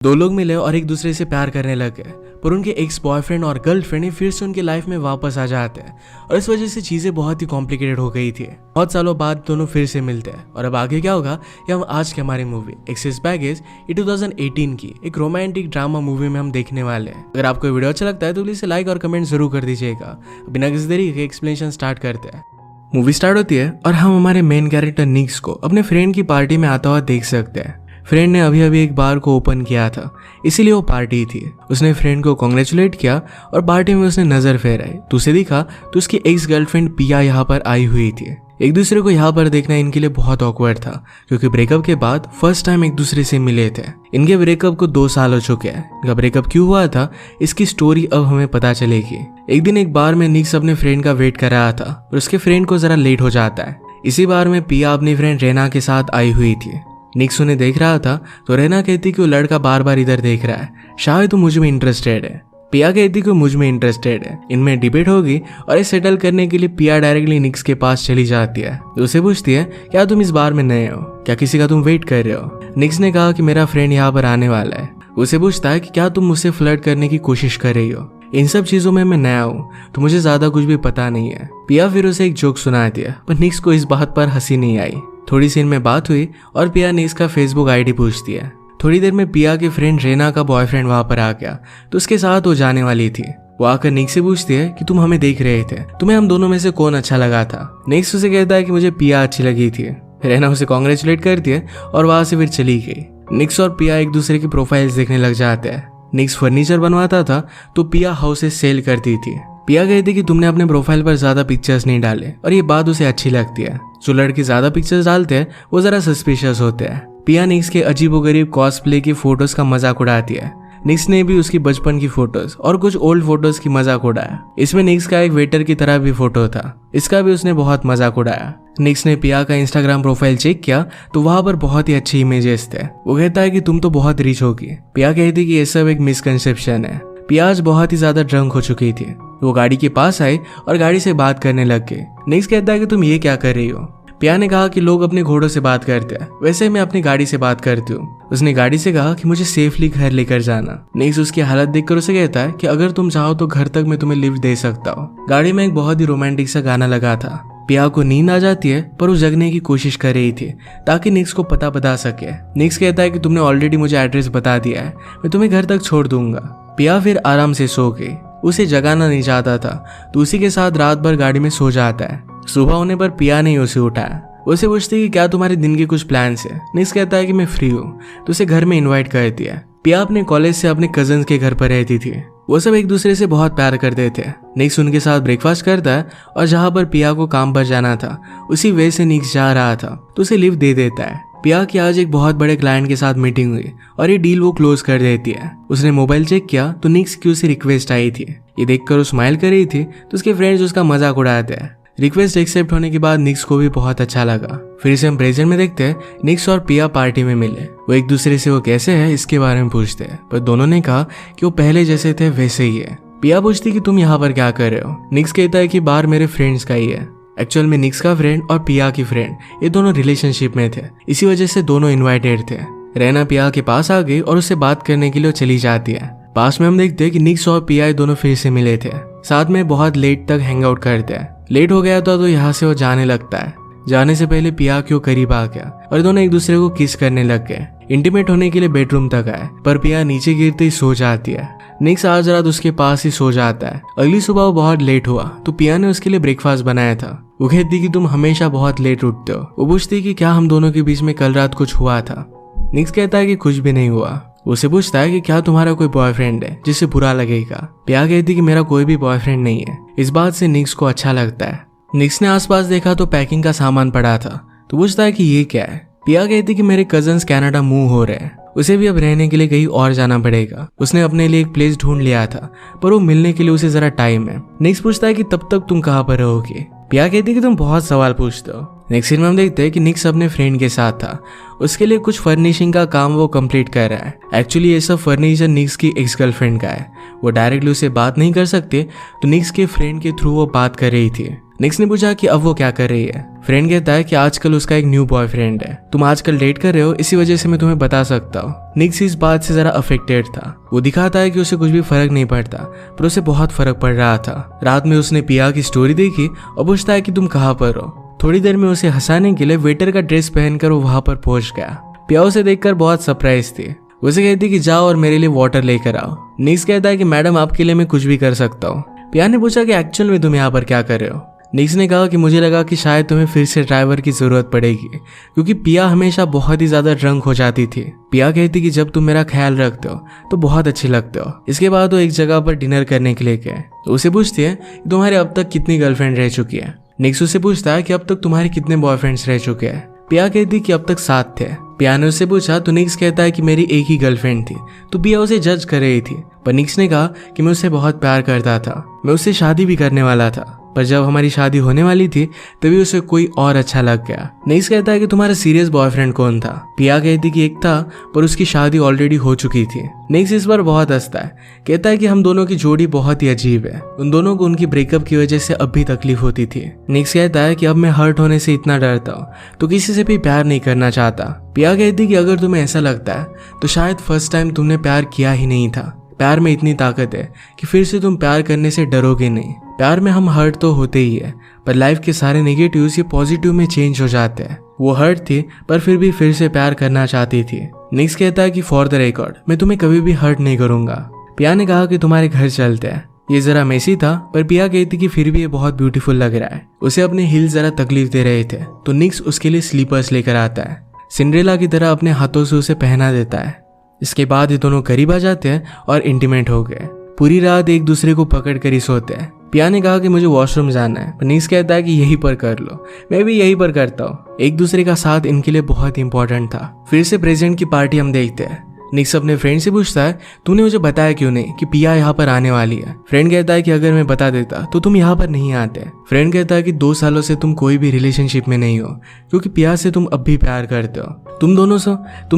दो लोग मिले और एक दूसरे से प्यार करने लगे, पर उनके एक्स बॉयफ्रेंड और गर्लफ्रेंड फिर से उनके लाइफ में वापस आ जाते हैं और इस वजह से चीजें बहुत ही कॉम्प्लिकेटेड हो गई थी। बहुत सालों बाद दोनों फिर से मिलते हैं और अब आगे क्या होगा ये हम आज की हमारी मूवी एक्सेस बैगेज ये 2018 की एक रोमांटिक ड्रामा मूवी में हम देखने वाले हैं। अगर आपको वीडियो अच्छा लगता है तो प्लीज लाइक और कमेंट जरूर कर दीजिएगा। बिना किसी देरी के एक्सप्लेनेशन स्टार्ट करते हैं। मूवी स्टार्ट होती है और हम हमारे मेन कैरेक्टर निक्स को अपने फ्रेंड की पार्टी में आता हुआ देख सकते हैं। फ्रेंड ने अभी अभी एक बार को ओपन किया था, इसीलिए वो पार्टी थी। उसने फ्रेंड को कॉन्ग्रेचुलेट किया और पार्टी में उसने नजर फेराई तो उसे दिखा तो उसकी एक्स गर्लफ्रेंड पिया यहाँ पर आई हुई थी। एक दूसरे को यहाँ पर देखना इनके लिए बहुत ऑकवर्ड था क्योंकि ब्रेकअप के बाद फर्स्ट टाइम एक दूसरे से मिले थे। इनके ब्रेकअप को 2 साल हो चुके हैं। इनका ब्रेकअप क्यों हुआ था इसकी स्टोरी अब हमें पता चलेगी। एक दिन एक बार में निक्स अपने फ्रेंड का वेट कर रहा था और उसके फ्रेंड को जरा लेट हो जाता है। इसी बार में पिया अपनी फ्रेंड रेना के साथ आई हुई थी। निक्स उन्हें देख रहा था तो रेना कहती कि वो लड़का बार बार इधर देख रहा है, शायद तो मुझ में इंटरेस्टेड है। पिया कहती कि मुझ में इंटरेस्टेड है। इनमें डिबेट होगी और इसे सेटल करने के लिए पिया डायरेक्टली निक्स के पास चली जाती है। उसे पूछती है क्या तुम इस बार में नए हो, क्या किसी का तुम वेट कर रहे हो। निक्स ने कहा कि मेरा फ्रेंड यहाँ पर आने वाला है। उसे पूछता है कि क्या तुम मुझसे फ्लर्ट करने की कोशिश कर रही हो। इन सब चीजों में मैं नया हूँ तो मुझे ज्यादा कुछ भी पता नहीं है। पिया फिर उसे एक जोक सुनाती है पर निक्स को इस बात पर हंसी नहीं आई। थोड़ी सी इनमें बात हुई और पिया निक्स का फेसबुक आईडी पूछती है। थोड़ी देर में पिया की फ्रेंड रेना का बॉयफ्रेंड वहां पर आ गया तो उसके साथ वो जाने वाली थी। वो आकर निक्स से पूछती है कि तुम हमें देख रहे थे, तुम्हें हम दोनों में से कौन अच्छा लगा था। निक्स उसे कहता है कि मुझे पिया अच्छी लगी थी। रेना उसे कॉन्ग्रेचुलेट करती है और वहां से फिर चली गई। निक्स और पिया एक दूसरे की प्रोफाइल्स देखने लग जाते हैं। निक्स फर्नीचर बनवाता था तो पिया हाउसेस सेल करती थी। पिया कहती कि तुमने अपने प्रोफाइल पर ज्यादा पिक्चर्स नहीं डाले और ये बात उसे अच्छी लगती है। जो लड़के ज्यादा पिक्चर्स डालते हैं वो जरा सस्पिशियस होते हैं। पिया निक्स के अजीबोगरीब कॉस्प्ले की फोटोज का मजाक उड़ाती है। निक्स ने भी उसकी बचपन की फोटोज और कुछ ओल्ड फोटोज की मजाक उड़ाया। इसमें निक्स का एक वेटर की तरह भी फोटो था, इसका भी उसने बहुत मजाक उड़ाया। निक्स ने पिया का इंस्टाग्राम प्रोफाइल चेक किया तो वहां पर बहुत ही अच्छी इमेजेस थे। वो कहता है कि तुम तो बहुत रिच होगी। पिया कहती कि ये सब एक मिसकंसेप्शन है। पिया आज बहुत ही ज्यादा ड्रंक हो चुकी थी। वो गाड़ी के पास आई और गाड़ी से बात करने लग गई। निक्स कहता है कि तुम ये क्या कर रही हो। पिया ने कहा कि लोग अपने घोड़ों से बात करते हैं, वैसे मैं अपनी गाड़ी से बात करती हूँ। उसने गाड़ी से कहा कि मुझे सेफली घर लेकर जाना। निक्स उसकी हालत देखकर उसे कहता है कि अगर तुम चाहो तो घर तक मैं तुम्हें लिफ्ट दे सकता हूँ। गाड़ी में एक बहुत ही रोमांटिक सा गाना लगा था। पिया को नींद आ जाती है पर वो जगने की कोशिश कर रही थी ताकि निक्स को पता बता सके। निक्स कहता है कि तुमने ऑलरेडी मुझे एड्रेस बता दिया है, मैं तुम्हें घर तक छोड़ दूंगा। पिया फिर आराम से सो गई। उसे जगाना नहीं चाहता था तो उसी के साथ रात भर गाड़ी में सो जाता है। सुबह होने पर पिया ने उसे उठाया। उसे पूछती कि क्या तुम्हारे दिन के कुछ प्लान्स है। निक्स कहता है कि मैं फ्री हूँ तो उसे घर में इनवाइट करती है। पिया अपने कॉलेज से अपने कजन्स के घर पर रहती थी। वो सब एक दूसरे से बहुत प्यार करते थे। निक्स उनके साथ ब्रेकफास्ट करता है और जहाँ पर पिया को काम पर जाना था उसी वे से निक्स जा रहा था तो उसे लिफ्ट दे देता है। पिया की आज एक बहुत बड़े क्लाइंट के साथ मीटिंग हुई और ये डील वो क्लोज कर देती है। उसने मोबाइल चेक किया तो निक्स की उसे रिक्वेस्ट आई थी। ये देखकर वो स्माइल कर रही थी तो उसके फ्रेंड्स उसका मजाक उड़ाते हैं। रिक्वेस्ट एक्सेप्ट होने के बाद निक्स को भी बहुत अच्छा लगा। फिर से हम प्रेजेंट में देखते हैं निक्स और पिया पार्टी में मिले। वो एक दूसरे से वो कैसे है इसके बारे में पूछते हैं पर दोनों ने कहा कि वो पहले जैसे थे वैसे ही है। पिया पूछती कि तुम यहाँ पर क्या कर रहे हो। निक्स कहता है कि बार मेरे फ्रेंड्स का ही है। एक्चुअल में निक्स का फ्रेंड और पिया की फ्रेंड ये दोनों रिलेशनशिप में थे, इसी वजह से दोनों इन्वाइटेड थे। रेना पिया के पास आ गई और उससे बात करने के लिए चली जाती है। पास में हम देखते हैं कि निक्स और पिया दोनों फिर से मिले थे। साथ में बहुत लेट तक हैंग आउट करते हैं। लेट हो गया तो यहाँ से वो जाने लगता है। जाने से पहले पिया क्यों करीब आ गया और दोनों एक दूसरे को किस करने लग गए। इंटीमेट होने के लिए बेडरूम तक आए पर पिया नीचे गिरते ही सो जाती है। निक्स आज रात उसके पास ही सो जाता है। अगली सुबह वो बहुत लेट हुआ तो पिया ने उसके लिए ब्रेकफास्ट बनाया था। वो कहती कि तुम हमेशा बहुत लेट उठते हो। वो पूछती कि क्या हम दोनों के बीच में कल रात कुछ हुआ था। निक्स कहता है कि कुछ भी नहीं हुआ। उसे पूछता है कि क्या तुम्हारा कोई बॉयफ्रेंड है जिससे बुरा लगेगा। पिया कहती कि मेरा कोई भी बॉयफ्रेंड नहीं है। इस बात से निक्स को अच्छा लगता है। निक्स ने आसपास देखा तो पैकिंग का सामान पड़ा था तो पूछता है कि ये क्या है। पिया कहती कि मेरे कजन्स कनाडा मूव हो रहे हैं, उसे भी अब रहने के लिए कहीं और जाना पड़ेगा। उसने अपने लिए एक प्लेस ढूंढ लिया था पर वो मिलने के लिए उसे जरा टाइम है। निक्स पूछता है कि तब तक तुम कहाँ पर रहोगे। पिया कहती कि तुम बहुत सवाल पूछते हो। नेक्स्ट सीन में हम देखते हैं कि निक्स अपने फ्रेंड के साथ था। उसके लिए कुछ फर्निशिंग का काम वो कंप्लीट कर रहा है। एक्चुअली ये सब फर्नीचर निक्स की एक्स गर्लफ्रेंड का है। वो डायरेक्टली उससे बात नहीं कर सकते तो निक्स के फ्रेंड के थ्रू वो बात कर रही थी। निक्स ने पूछा कि अब वो क्या कर रही है। फ्रेंड कहता है कि आजकल उसका एक न्यू बॉयफ्रेंड है, तुम आजकल डेट कर रहे हो, इसी वजह से मैं तुम्हें बता सकता हूँ। निक्स इस बात से जरा अफेक्टेड था। वो दिखाता है कि उसे कुछ भी फर्क नहीं पड़ता, पर उसे बहुत फर्क पड़ रहा था। रात में उसने पिया की स्टोरी देखी और पूछता है कि तुम कहाँ पर हो। थोड़ी देर में उसे हंसाने के लिए वेटर का ड्रेस पहनकर वो वहां पर पहुंच गया। पिया उसे देखकर बहुत सरप्राइज थी। उसे कहती कि जाओ और मेरे लिए वाटर लेकर आओ। निक्स कहता है कि मैडम आपके लिए मैं कुछ भी कर सकता हूँ। पिया ने पूछा कि एक्चुअल में तुम यहाँ पर क्या कर रहे हो। निक्स ने कहा कि मुझे लगा कि शायद तुम्हें फिर से ड्राइवर की जरूरत पड़ेगी, क्योंकि पिया हमेशा बहुत ही ज्यादा ड्रंक हो जाती थी। पिया कहती कि जब तुम मेरा ख्याल रखते हो तो बहुत अच्छे लगते हो। इसके बाद वो एक जगह पर डिनर करने के लिए गए। उसे पूछती है कि तुम्हारे अब तक कितनी गर्लफ्रेंड रह चुकी है। निक्स उसे पूछता है कि अब तक तुम्हारे कितने बॉयफ्रेंड्स रह चुके हैं। पिया कहती कि अब तक 7 थे। पिया ने उससे पूछा तो निक्स कहता है कि मेरी एक ही गर्लफ्रेंड थी। तो पिया उसे जज कर रही थी, पर निक्स ने कहा कि मैं उससे बहुत प्यार करता था, मैं उससे शादी भी करने वाला था, पर जब हमारी शादी होने वाली थी तभी उसे कोई और अच्छा लग गया। निक्स कहता है कि तुम्हारा सीरियस बॉयफ्रेंड कौन था। पिया कहती कि एक था, पर उसकी शादी ऑलरेडी हो चुकी थी। निक्स इस बार बहुत हंसता है, कहता है कि हम दोनों की जोड़ी बहुत ही अजीब है, उन दोनों को उनकी ब्रेकअप की वजह से अब भी तकलीफ होती थी। निक्स कहता है कि अब मैं हर्ट होने से इतना डरता हूँ तो किसी से भी प्यार नहीं करना चाहता। पिया कहती कि अगर तुम्हें ऐसा लगता है तो शायद फर्स्ट टाइम तुमने प्यार किया ही नहीं था। प्यार में इतनी ताकत है कि फिर से तुम प्यार करने से डरोगे नहीं। प्यार में हम हर्ट तो होते ही है, पर लाइफ के सारे नेगेटिव्स ये पॉजिटिव में चेंज हो जाते हैं। वो हर्ट थी पर फिर से प्यार करना चाहती थी। निक्स कहता है कि फॉर द रिकॉर्ड मैं तुम्हें कभी भी हर्ट नहीं करूंगा। पिया ने कहा कि तुम्हारे घर चलते हैं। ये जरा मेसी था, पर पिया कहती कि फिर भी ये बहुत ब्यूटीफुल लग रहा है। उसे अपने हील जरा तकलीफ दे रहे थे, तो निक्स उसके लिए स्लीपर्स लेकर आता है। सिंड्रेला की तरह अपने हाथों से उसे पहना देता है। इसके बाद ये दोनों करीब आ जाते हैं और इंटीमेट हो गए। पूरी रात एक दूसरे को पकड़ कर ही सोते हैं। पिया ने कहा कि मुझे वॉशरूम जाना है, पर निक्स कहता है कि यहीं पर कर लो, मैं भी यहीं पर करता हूँ। एक दूसरे का साथ इनके लिए बहुत इंपॉर्टेंट था। फिर से प्रेजेंट की पार्टी हम देखते हैं। निक्स अपने फ्रेंड से पूछता है तूने मुझे बताया क्यों नहीं कि पिया यहाँ पर आने वाली है। फ्रेंड कहता है कि अगर मैं बता देता तो तुम यहाँ पर नहीं आते। फ्रेंड कहता है कि 2 सालों से तुम कोई भी रिलेशनशिप में नहीं हो, क्योंकि पिया से तुम अब भी प्यार करते हो। तुम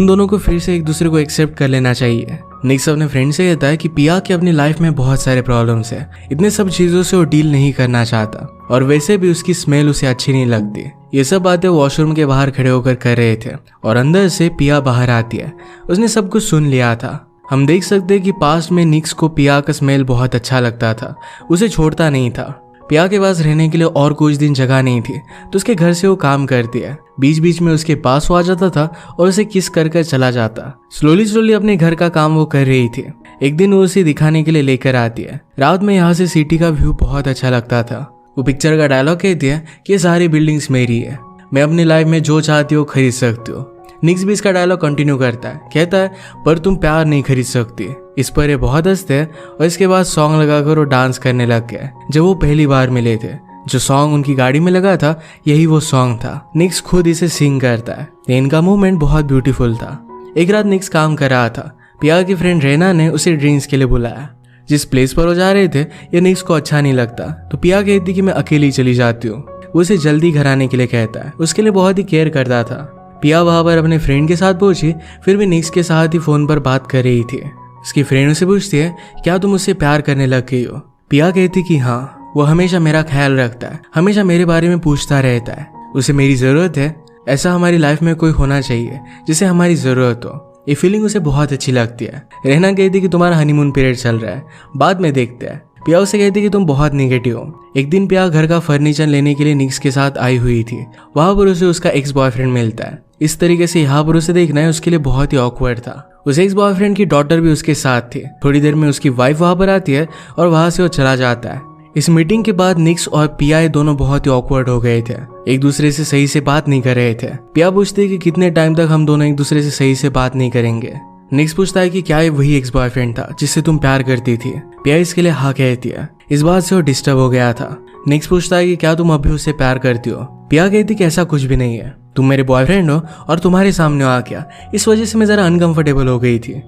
दोनों को फिर से एक दूसरे को एक्सेप्ट कर लेना चाहिए। निक्स अपने फ्रेंड से कहता है कि पिया की अपनी लाइफ में बहुत सारे प्रॉब्लम्स है, इतने सब चीजों से वो डील नहीं करना चाहता, और वैसे भी उसकी स्मेल उसे अच्छी नहीं लगती। ये सब बातें वॉशरूम के बाहर खड़े होकर कर रहे थे और अंदर से पिया बाहर आती है। उसने सब कुछ सुन लिया था। हम देख सकते हैं कि पास्ट में निक्स को पिया का स्मेल बहुत अच्छा लगता था, उसे छोड़ता नहीं था। पिया के पास रहने के लिए और कुछ दिन जगह नहीं थी, तो उसके घर से वो काम करती है। बीच बीच में उसके पास वो आ जाता था और उसे किस कर चला जाता। स्लोली अपने घर का काम वो कर रही थी। एक दिन वो उसे दिखाने के लिए लेकर आती है। रात में यहाँ से सिटी का व्यू बहुत अच्छा लगता था। वो पिक्चर का डायलॉग कहती है कि ये सारी बिल्डिंग्स मेरी है, मैं अपनी लाइफ में जो चाहती हो खरीद सकती हो। निक्स भी इसका डायलॉग कंटिन्यू करता है, कहता है पर तुम प्यार नहीं खरीद सकती। इस पर ये बहुत हंसते हैं और इसके बाद सॉन्ग लगाकर वो डांस करने लग गए। जब वो पहली बार मिले थे, जो सॉन्ग उनकी गाड़ी में लगा था यही वो सॉन्ग था। निक्स खुद इसे सिंग करता है। इनका मूवमेंट बहुत ब्यूटीफुल था। एक रात निक्स काम कर रहा था। पिया की फ्रेंड रेना ने उसे ड्रिंक्स के लिए बुलाया। जिस प्लेस पर वो जा रहे थे ये निक्स को अच्छा नहीं लगता, तो पिया कहती कि मैं अकेली चली जाती हूँ। वो उसे जल्दी घर आने के लिए कहता है, उसके लिए बहुत ही केयर करता था। पिया वहां पर अपने फ्रेंड के साथ पहुंची, फिर भी निक्स के साथ ही फोन पर बात कर रही थी। उसकी फ्रेंड उसे पूछती है क्या तुम उससे प्यार करने लग गई हो। पिया कहती कि हाँ, वो हमेशा मेरा ख्याल रखता है, हमेशा मेरे बारे में पूछता रहता है, उसे मेरी जरूरत है। ऐसा हमारी लाइफ में कोई होना चाहिए जिसे हमारी जरूरत हो। ये फीलिंग उसे बहुत अच्छी लगती है। रहना कहती कि तुम्हारा हनीमून पीरियड चल रहा है, बाद में देखते हैं। पिया उसे कहती कि तुम बहुत नेगेटिव हो। एक दिन पिया घर का फर्नीचर लेने के लिए निक्स के साथ आई हुई थी। वहां पर उसे उसका एक्स बॉयफ्रेंड मिलता है। इस तरीके से यहाँ पर उसे देखना है उसके लिए बहुत ही ऑकवर्ड था। उस एक्स बॉयफ्रेंड की डॉटर भी उसके साथ थी। थोड़ी देर में उसकी वाइफ वहां पर आती है और वहां से वो चला जाता है। इस मीटिंग के बाद निक्स और पिया दोनों बहुत ही ऑकवर्ड हो गए थे, एक दूसरे से सही से बात नहीं कर रहे थे। पिया पूछती है कि कितने टाइम तक हम दोनों एक दूसरे से सही से बात नहीं करेंगे। निक्स पूछता है कि क्या ये वही एक्स बॉयफ्रेंड था जिससे तुम प्यार करती थी। पिया इसके लिए हाँ कहती है। इस बात से वो डिस्टर्ब हो गया था। निक्स पूछता है कि क्या तुम अभी उससे प्यार करती हो। पिया कहती कि ऐसा कुछ भी नहीं है, तुम मेरे बॉयफ्रेंड हो और तुम्हारे सामने आ गया, इस वजह से मैं जरा अनकंफर्टेबल हो गई थी।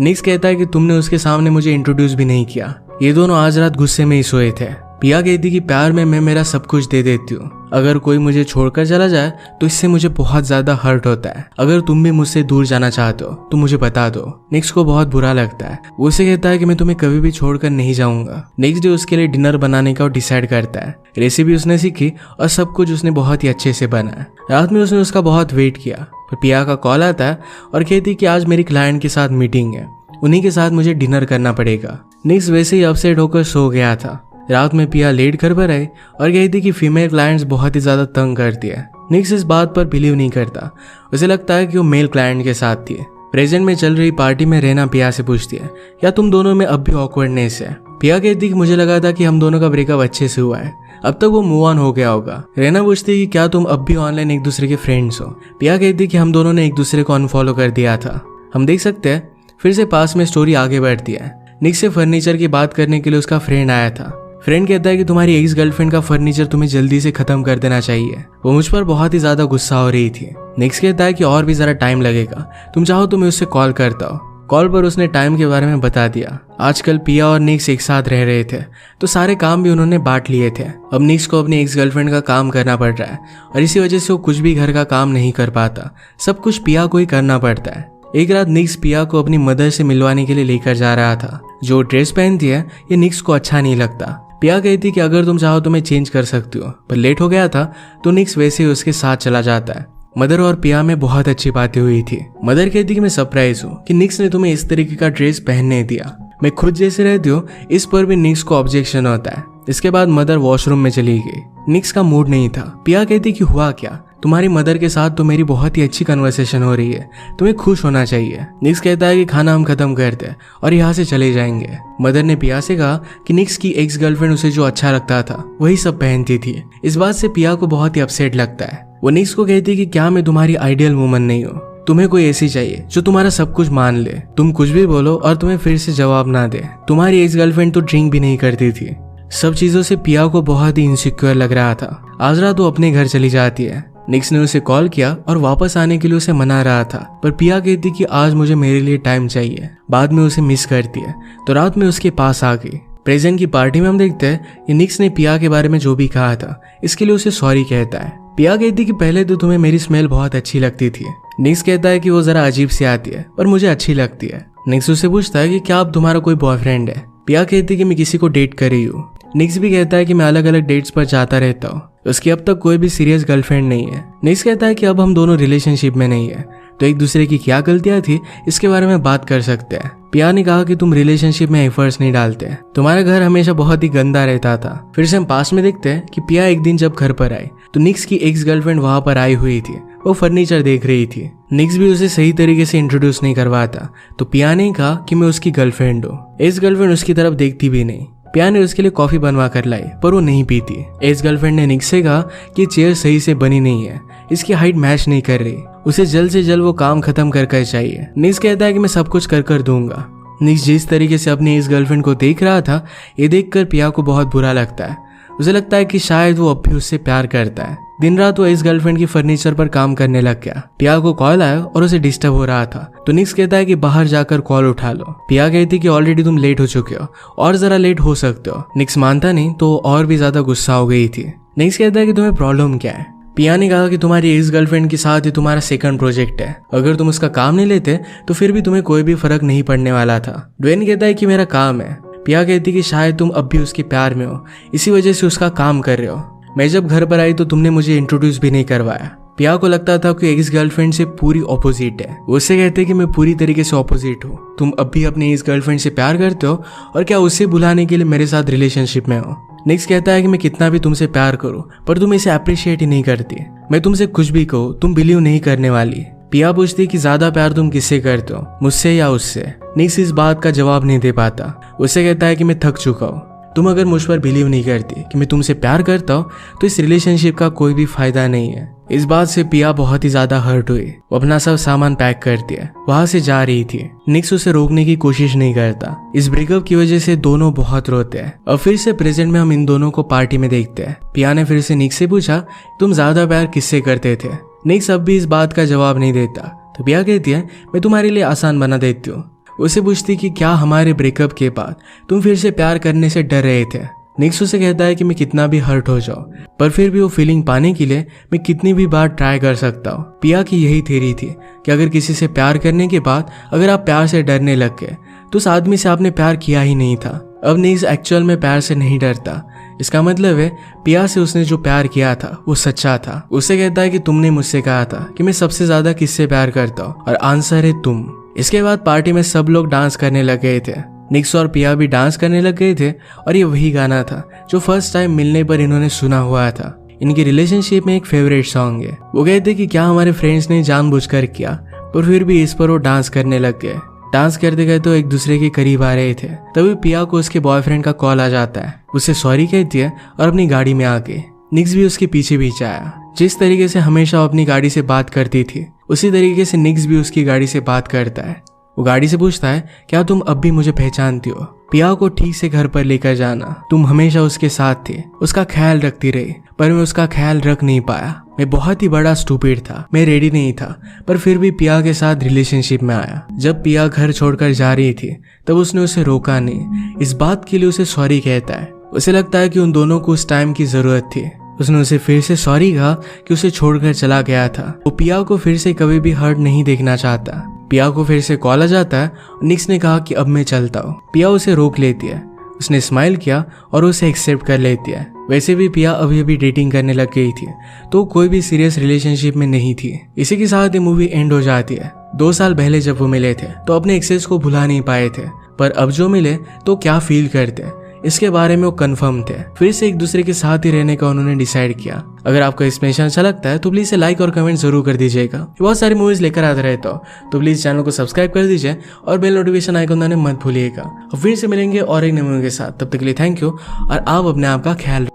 निक्स कहता है कि तुमने उसके सामने मुझे इंट्रोड्यूस भी नहीं किया। ये दोनों आज रात गुस्से में ही सोए थे। पिया कहती कि प्यार में मैं मेरा सब कुछ दे देती हूँ, अगर कोई मुझे छोड़कर चला जाए तो इससे मुझे बहुत ज्यादा हर्ट होता है। अगर तुम भी मुझसे दूर जाना चाहते हो तो मुझे बता दो। निक्स को बहुत बुरा लगता है। वो उसे कहता है कि मैं तुम्हें कभी भी छोड़कर नहीं जाऊंगा। नेक्स्ट डे उसके लिए डिनर बनाने का डिसाइड करता है। रेसिपी उसने सीखी और सब कुछ उसने बहुत ही अच्छे से बनाया। रात में उसने उसका बहुत वेट किया, पर पिया का कॉल आता है और कहती कि आज मेरी क्लाइंट के साथ मीटिंग है, उन्हीं के साथ मुझे डिनर करना पड़ेगा। निक्स वैसे ही अपसेट होकर सो गया था। रात में पिया लेट घर पर आई और कहती कि फीमेल क्लाइंट्स बहुत ही ज्यादा तंग करती है। निक्स इस बात पर बिलीव नहीं करता। उसे लगता है कि वो मेल क्लाइंट के साथ थी। प्रेजेंट में चल रही पार्टी में रहना पिया से पूछती है, क्या तुम दोनों में अब भी ऑकवर्डनेस है? पिया कहती कि मुझे लगा था कि हम दोनों का ब्रेकअप अच्छे से हुआ है, अब तक वो मूव ऑन हो गया होगा। रेना पूछती कि क्या तुम अब भी ऑनलाइन एक दूसरे के फ्रेंड्स हो? पिया कहती कि हम दोनों ने एक दूसरे को अनफॉलो कर दिया था। हम देख सकते हैं फिर से पास में स्टोरी आगे बढ़ती है। निक से फर्नीचर की बात करने के लिए उसका फ्रेंड आया था। फ्रेंड कहता है कि तुम्हारी एक्स गर्लफ्रेंड का फर्नीचर तुम्हें जल्दी से खत्म कर देना चाहिए। वो मुझ पर बहुत ही ज्यादा गुस्सा हो रही थी। निक्स कहता है कि और भी जरा टाइम लगेगा, तुम चाहो तो मैं उससे कॉल करता हूँ। कॉल पर उसने टाइम के बारे में बता दिया। आजकल पिया और निक्स एक साथ रह रहे थे तो सारे काम भी उन्होंने बांट लिए थे। अब निक्स को अपनी एक्स गर्लफ्रेंड का काम करना पड़ रहा है और इसी वजह से वो कुछ भी घर का काम नहीं कर पाता। सब कुछ पिया को ही करना पड़ता है। एक रात निक्स पिया को अपनी मदर से मिलवाने के लिए लेकर जा रहा था। जो ड्रेस पहनती है ये निक्स को अच्छा नहीं लगता। पिया कहती कि अगर तुम चाहो तो मैं चेंज कर सकती हो, पर लेट हो गया था तो निक्स वैसे ही उसके साथ चला जाता है। मदर और पिया में बहुत अच्छी बातें हुई थी। मदर कहती कि मैं सरप्राइज हूँ कि निक्स ने तुम्हें इस तरीके का ड्रेस पहनने दिया। मैं खुद जैसे रहती हूँ, इस पर भी निक्स को ऑब्जेक्शन होता है। इसके बाद मदर वॉशरूम में चली गई। निक्स का मूड नहीं था। पिया कहती कि हुआ क्या? तुम्हारी मदर के साथ तो मेरी बहुत ही अच्छी कन्वर्सेशन हो रही है, तुम्हें खुश होना चाहिए। निक्स कहता है कि खाना हम खत्म करते हैं और यहाँ से चले जाएंगे। मदर ने पिया से कहा कि निक्स की एक्स गर्लफ्रेंड उसे जो अच्छा लगता था वही सब पहनती थी। इस बात से पिया को बहुत ही अपसेट लगता है। वो निक्स को कहती कि क्या मैं तुम्हारी आइडियल वुमन नहीं हूँ? तुम्हें कोई ऐसी चाहिए जो तुम्हारा सब कुछ मान ले, तुम कुछ भी बोलो और तुम्हें फिर से जवाब ना दे। तुम्हारी एक्स गर्लफ्रेंड तो ड्रिंक भी नहीं करती थी। सब चीजों से पिया को बहुत ही इनसिक्योर लग रहा था। आज रात वो अपने घर चली जाती है। निक्स ने उसे कॉल किया और वापस आने के लिए उसे मना रहा था, पर पिया कहती कि आज मुझे मेरे लिए टाइम चाहिए। बाद में उसे मिस करती है तो रात में उसके पास आ गई। प्रेजेंट की पार्टी में हम देखते हैं कि निक्स ने पिया के बारे में जो भी कहा था इसके लिए उसे सॉरी कहता है। पिया कहती कि पहले तो तुम्हें मेरी स्मेल बहुत अच्छी लगती थी। निक्स कहता है कि वो जरा अजीब सी आती है पर मुझे अच्छी लगती है। निक्स उससे पूछता है कि क्या अब तुम्हारा कोई बॉयफ्रेंड है? पिया कहती कि मैं किसी को डेट कर रही हूँ। निक्स भी कहता है कि मैं अलग अलग डेट्स पर जाता रहता हूँ, उसकी अब तक कोई भी सीरियस गर्लफ्रेंड नहीं है। निक्स कहता है कि अब हम दोनों रिलेशनशिप में नहीं है तो एक दूसरे की क्या गलतियां थी इसके बारे में बात कर सकते हैं। पिया ने कहा कि तुम रिलेशनशिप में एफर्ट्स नहीं डालते, तुम्हारा घर हमेशा बहुत ही गंदा रहता था। फिर से हम पास में देखते हैं कि पिया एक दिन जब घर पर आई तो निक्स की एक्स गर्लफ्रेंड वहां पर आई हुई थी। वो फर्नीचर देख रही थी। निक्स भी उसे सही तरीके से इंट्रोड्यूस नहीं करवाता तो पिया ने कहा कि मैं उसकी गर्लफ्रेंड हूँ। एक्स गर्लफ्रेंड उसकी तरफ देखती भी नहीं। पिया ने उसके लिए कॉफी बनवा कर लाई पर वो नहीं पीती। एक्स गर्लफ्रेंड ने निक्स से कहा कि चेयर सही से बनी नहीं है, इसकी हाइट मैच नहीं कर रही, उसे जल्द से जल्द वो काम खत्म कर चाहिए। निक्स कहता है कि मैं सब कुछ कर दूंगा। निक्स जिस तरीके से अपनी इस गर्लफ्रेंड को देख रहा था ये देखकर पिया को बहुत बुरा लगता है। उसे लगता है कि शायद वो अब भी उससे प्यार करता है। दिन रात वो इस गर्लफ्रेंड की फर्नीचर पर काम करने लग गया। पिया को कॉल आया और उसे डिस्टर्ब हो रहा था तो निक्स कहता है कि बाहर जाकर कॉल उठा लो। पिया कहती कि ऑलरेडी तुम लेट हो चुके हो और जरा लेट हो सकते हो। निक्स मानता नहीं तो और भी ज्यादा गुस्सा हो गई थी। निक्स कहता है कि तुम्हें प्रॉब्लम क्या है? पिया ने कहा कि तुम्हारी एक्स गर्लफ्रेंड के साथ ही तुम्हारा सेकंड प्रोजेक्ट है, अगर तुम उसका काम नहीं लेते तो फिर भी तुम्हें कोई भी फर्क नहीं पड़ने वाला था। ड्वेन कहता है कि मेरा काम है। पिया कहती कि शायद तुम अब भी उसके प्यार में हो, इसी वजह से उसका काम कर रहे हो। मैं जब घर पर आई तो तुमने मुझे इंट्रोड्यूस भी नहीं करवाया। पिया को लगता था कि एक्स गर्लफ्रेंड से पूरी ऑपोजिट है। वो उससे कहते कि मैं पूरी तरीके से ऑपोजिट हूँ, तुम अब भी अपनी एक्स गर्लफ्रेंड से प्यार करते हो और क्या उसे बुलाने के लिए मेरे साथ रिलेशनशिप में हो। निक्स कहता है कि मैं कितना भी तुमसे प्यार करूं पर तुम इसे अप्रिशिएट ही नहीं करती। मैं तुमसे कुछ भी कहूँ तुम बिलीव नहीं करने वाली। पिया पूछती कि ज्यादा प्यार तुम किससे करते हो, मुझसे या उससे? निक्स इस बात का जवाब नहीं दे पाता। उससे कहता है कि मैं थक चुका हूँ, तुम अगर मुझ पर बिलीव नहीं करती कि मैं तुमसे प्यार करता हूँ तो इस रिलेशनशिप का कोई भी फायदा नहीं है। इस बात से पिया बहुत ही ज्यादा हर्ट हुई। वो अपना सब सामान पैक करती है, वहां से जा रही थी। निक्स उसे रोकने की कोशिश नहीं करता। इस ब्रेकअप की वजह से दोनों बहुत रोते हैं। और फिर से प्रेजेंट में हम इन दोनों को पार्टी में देखते हैं। पिया ने फिर से निक्स से पूछा तुम ज्यादा प्यार किससे करते थे? निक्स अब भी इस बात का जवाब नहीं देता तो पिया कहती है मैं तुम्हारे लिए आसान बना देती हूँ। उसे पूछती कि क्या हमारे ब्रेकअप के बाद तुम फिर से प्यार करने से डर रहे थे? निक्स उसे कहता है कि मैं कितना भी हर्ट हो जाऊं, पर फिर भी वो फीलिंग पाने के लिए मैं कितनी भी बार ट्राई कर सकता हूँ। पिया की यही थ्योरी थी कि अगर किसी से प्यार करने के बाद अगर आप प्यार से डरने लग गए तो उस आदमी से आपने प्यार किया ही नहीं था। अब निक्स एक्चुअल में प्यार से नहीं डरता। इसका मतलब है पिया से उसने जो प्यार किया था वो सच्चा था। उसे कहता है कि तुमने मुझसे कहा था कि मैं सबसे ज्यादा किससे प्यार करता हूँ और आंसर है तुम। इसके बाद पार्टी में सब लोग डांस करने लग गए थे। निक्स और पिया भी डांस करने लग गए थे और ये वही गाना था जो फर्स्ट टाइम मिलने पर इन्होंने सुना हुआ था। इनकी रिलेशनशिप में एक फेवरेट सॉन्ग है। वो कहते कि क्या हमारे फ्रेंड्स ने जानबूझकर किया, पर फिर भी इस पर वो डांस करने लग गए। डांस करते गए तो एक दूसरे के करीब आ रहे थे। तभी पिया को उसके बॉयफ्रेंड का कॉल आ जाता है। उसे सॉरी कहती है और अपनी गाड़ी में आके निक्स भी उसके पीछे पीछे आया। जिस तरीके से हमेशा अपनी गाड़ी से बात करती थी उसी तरीके से निक्स भी उसकी गाड़ी से बात करता है। वो गाड़ी से पूछता है क्या तुम अब भी मुझे पहचानती हो? पिया को ठीक से घर पर लेकर जाना, तुम हमेशा उसके साथ थे, उसका ख्याल रखती रही, पर मैं उसका ख्याल रख नहीं पाया। मैं बहुत ही बड़ा स्टूपिड था, मैं रेडी नहीं था, पर फिर भी पिया के साथ रिलेशनशिप में आया। जब पिया घर छोड़कर जा रही थी तब उसने उसे रोका नहीं। इस बात के लिए उसे सॉरी कहता है। उसे लगता है कि उन दोनों को उस टाइम की जरूरत थी। उसने उसे फिर से सॉरी कहा कि उसे छोड़कर चला गया था। वो पिया को फिर से कभी भी हर्ट नहीं देखना चाहता। पिया को फिर से कॉल आ जाता है। निक्स ने कहा कि अब मैं चलता हूँ। पिया उसे रोक लेती है। उसने स्माइल किया और उसे एक्सेप्ट कर लेती है। वैसे भी पिया अभी अभी डेटिंग करने लग गई थी, तो कोई भी सीरियस रिलेशनशिप में नहीं थी। इसी के साथ ये मूवी एंड हो जाती है। 2 साल पहले जब वो मिले थे तो अपने एक्सेस को भुला नहीं पाए थे, पर अब जो मिले तो क्या फील करते इसके बारे में वो कंफर्म थे। फिर से एक दूसरे के साथ ही रहने का उन्होंने डिसाइड किया। अगर आपको एक्सप्लेनेशन अच्छा लगता है तो प्लीज से लाइक और कमेंट जरूर कर दीजिएगा। बहुत सारी मूवीज लेकर आते रहता हूँ, तो प्लीज चैनल को सब्सक्राइब कर दीजिए और बेल नोटिफिकेशन आइकन दबाना मत भूलिएगा। और फिर से मिलेंगे और एक नए मूवी के साथ। तब तक के लिए थैंक यू और आप अपने आप का ख्याल